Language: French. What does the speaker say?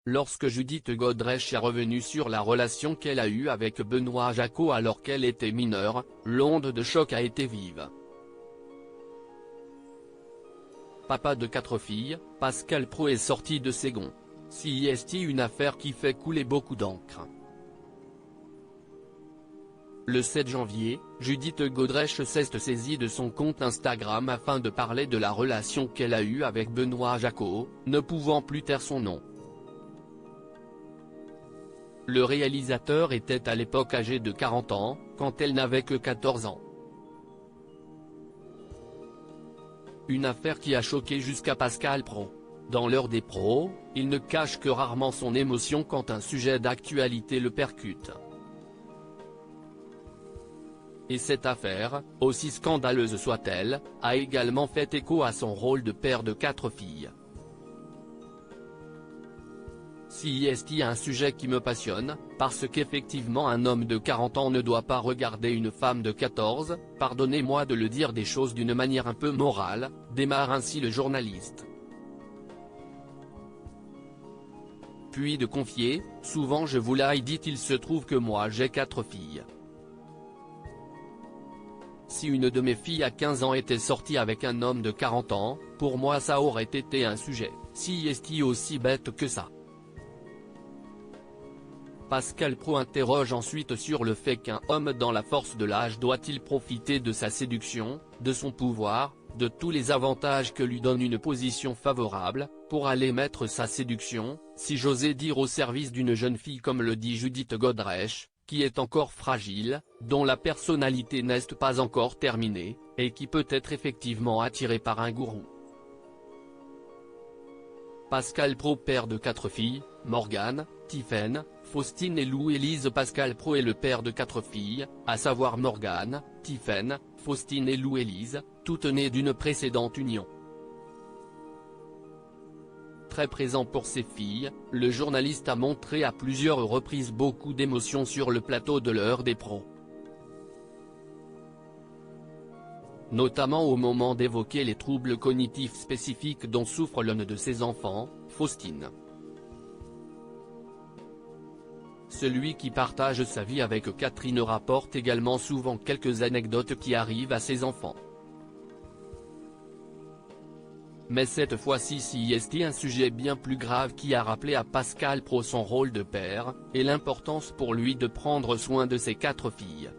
lorsque Judith Godrèche est revenue sur la relation qu'elle a eue avec Benoît Jacot alors qu'elle était mineure, l'onde de choc a été vive. Papa de 4 filles, Pascal Praud est sorti de ses gonds. CIST, une affaire qui fait couler beaucoup d'encre. Le 7 janvier, Judith Godrèche s'est saisie de son compte Instagram afin de parler de la relation qu'elle a eue avec Benoît Jacot, ne pouvant plus taire son nom. Le réalisateur était à l'époque âgé de 40 ans, quand elle n'avait que 14 ans. Une affaire qui a choqué jusqu'à Pascal Praud. Dans l'heure des pros, il ne cache que rarement son émotion quand un sujet d'actualité le percute. Et cette affaire, aussi scandaleuse soit-elle, a également fait écho à son rôle de père de 4 filles. CIST, un sujet qui me passionne, parce qu'effectivement un homme de 40 ans ne doit pas regarder une femme de 14, pardonnez-moi de le dire des choses d'une manière un peu morale, démarre ainsi le journaliste. Puis de confier, souvent je vous l'ai dit, il se trouve que moi j'ai 4 filles. Si une de mes filles à 15 ans était sortie avec un homme de 40 ans, pour moi ça aurait été un sujet, CIST, aussi bête que ça. Pascal Praud interroge ensuite sur le fait qu'un homme dans la force de l'âge doit-il profiter de sa séduction, de son pouvoir, de tous les avantages que lui donne une position favorable, pour aller mettre sa séduction, si j'osais dire, au service d'une jeune fille comme le dit Judith Godrèche, qui est encore fragile, dont la personnalité n'est pas encore terminée, et qui peut être effectivement attirée par un gourou. Pascal Praud, père de 4 filles, Morgane, Tiphaine, Faustine et Lou-Élise. Pascal Praud est le père de 4 filles, à savoir Morgane, Tiphaine, Faustine et Lou-Élise, toutes nées d'une précédente union. Très présent pour ses filles, le journaliste a montré à plusieurs reprises beaucoup d'émotion sur le plateau de l'heure des pros. Notamment au moment d'évoquer les troubles cognitifs spécifiques dont souffre l'un de ses enfants, Faustine. Celui qui partage sa vie avec Catherine rapporte également souvent quelques anecdotes qui arrivent à ses enfants. Mais cette fois-ci CIST, un sujet bien plus grave qui a rappelé à Pascal Praud son rôle de père, et l'importance pour lui de prendre soin de ses 4 filles.